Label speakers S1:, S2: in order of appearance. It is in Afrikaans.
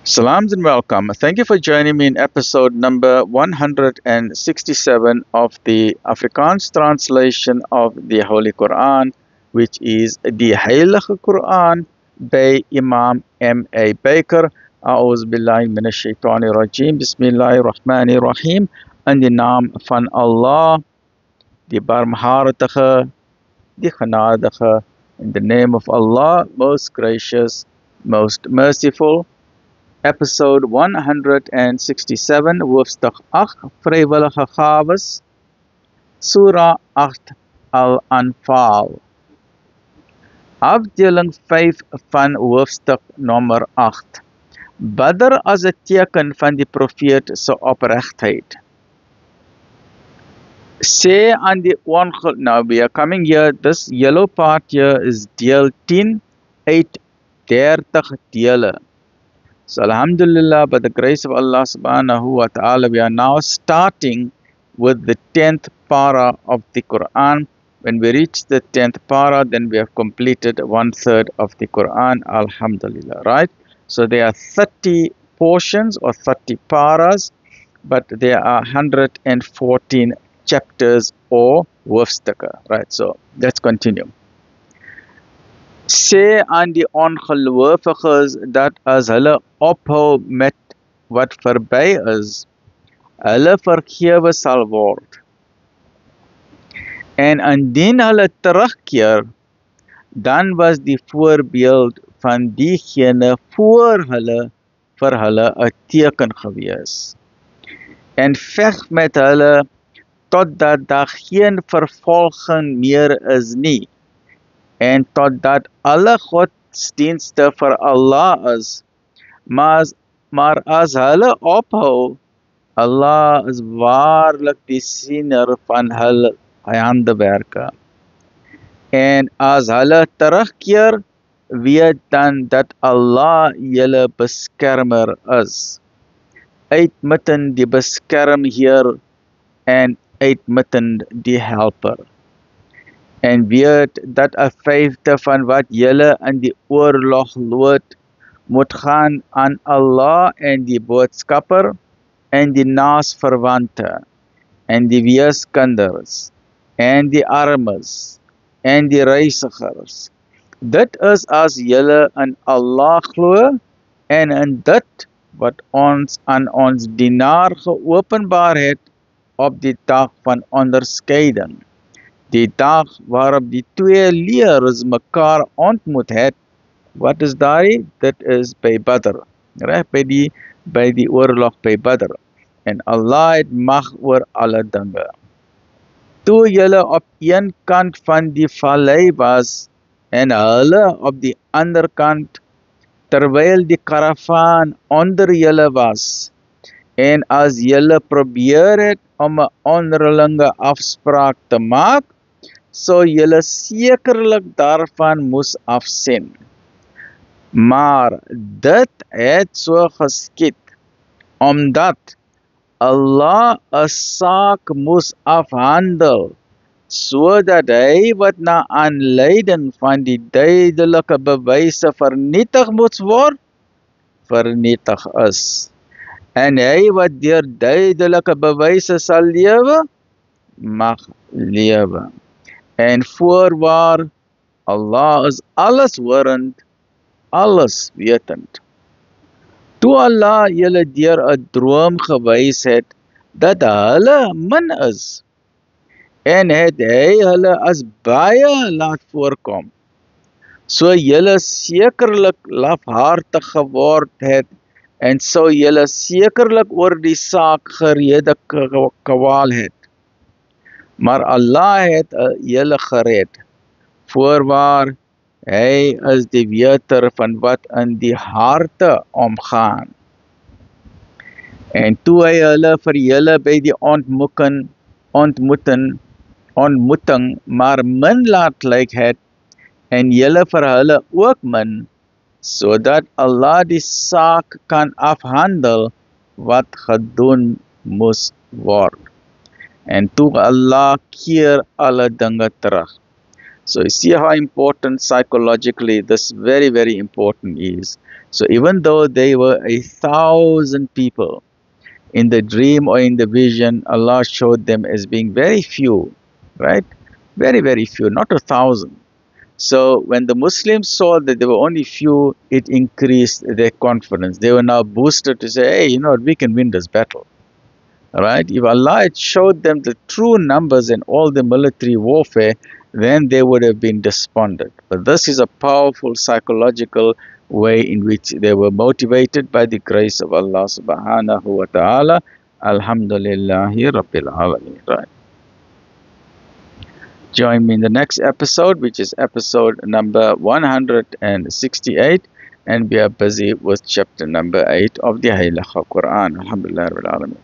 S1: Salams and welcome. Thank you for joining me in episode number 167 of the Afrikaans translation of the Holy Quran, which is the Heilige Quran by Imam M.A. Baker. A'udhu billahi minash shaitani rajim. Bismillahir Rahmanir Rahim. In de naam van Allah, die barmhartige, die genadige. In the name of Allah, most gracious, most merciful. Episode 167, hoofstuk 8, vrywillige gawes, Surah 8 Al-Anfal. Afdeling 5 van hoofstuk nommer 8. Badr as 'n teken van die profeet se opregtheid. Sê aan die now we are coming here, this yellow part here is deel 10 uit 30 dele. So alhamdulillah, by the grace of Allah subhanahu wa ta'ala, we are now starting with the 10th para of the Quran. When we reach the 10th para, then we have completed 1/3 of the Quran, alhamdulillah, right? So there are 30 portions or 30 paras, but there are 114 chapters or hoofstukke, right? So let's continue. Sê aan die ongelowiges dat as hulle ophou met wat verby is, hulle vergewe sal word. En indien hulle terugkeer, dan was die voorbeeld van diegene voor hulle vir hulle 'n teken gewees. En veg met hulle totdat daar geen vervolging meer is nie. En totdat alle godsdienste vir Allah is, maar as hulle ophou, Allah is waarlik die siener van hulle handewerke. En as hulle terugkeer, weet dan dat Allah julle beskermer is. Uitmuttend die beskermheer en uitmuttend die helper. En weet dat 'n vyfde van wat julle in die oorlog lood, moet gaan aan Allah en die boodskapper, en die naasverwante, en die weeskinders, en die armes, en die reisigers. Dit is as julle in Allah glo, en in dit wat ons aan ons dienaar geopenbaar het, op die dag van onderskeiding. Die dag waarop die twee leerders mekaar ontmoet het, wat is daai? Dit is by Badr, reg, by die oorlog by Badr. En Allah het mag oor alle dinge. Toe julle op een kant van die vallei was, en hulle op die ander kant, terwyl die karavaan onder julle was, en as julle probeer het om 'n onderlinge afspraak te maak, so julle sekerlik daarvan moes afsien. Maar dit het so geskied, omdat Allah 'n saak moes afhandel, sodat hy wat na aanleiding van die duidelike bewyse vernietig moet word, vernietig is. En hy wat deur duidelike bewyse sal lewe, mag lewe. En voorwaar, Allah is alles horend, alles wetend. Toe Allah julle deur 'n droom gewys het, dat hulle min is, en het hy hulle as baie laat voorkom, so julle sekerlik lafhartig geword het, en so julle sekerlik oor die saak gerede kwaal het. Maar Allah het julle gered. Voorwaar, hy is die weter van wat in die harte omgaan. En toe hy hulle vir julle by die ontmoeting maar min laat lyk het, en julle vir hulle ook min, sodat Allah die saak kan afhandel wat gedoen moes word. En toe Allah keer alle dinge terug. So you see how important psychologically this very, very important is. So even though they were 1,000 people, in the dream or in the vision, Allah showed them as being very few, right? Very, very few, not 1,000. So when the Muslims saw that there were only few, it increased their confidence. They were now boosted to say, hey, you know what, we can win this battle. Right? If Allah had showed them the true numbers in all the military warfare, then they would have been despondent. But this is a powerful psychological way in which they were motivated by the grace of Allah subhanahu wa ta'ala. Alhamdulillahi Rabbil Alameen. Right. Join me in the next episode, which is episode number 168, and we are busy with chapter number 8 of the Haylaha Quran. Alhamdulillah Rabbil Alameen.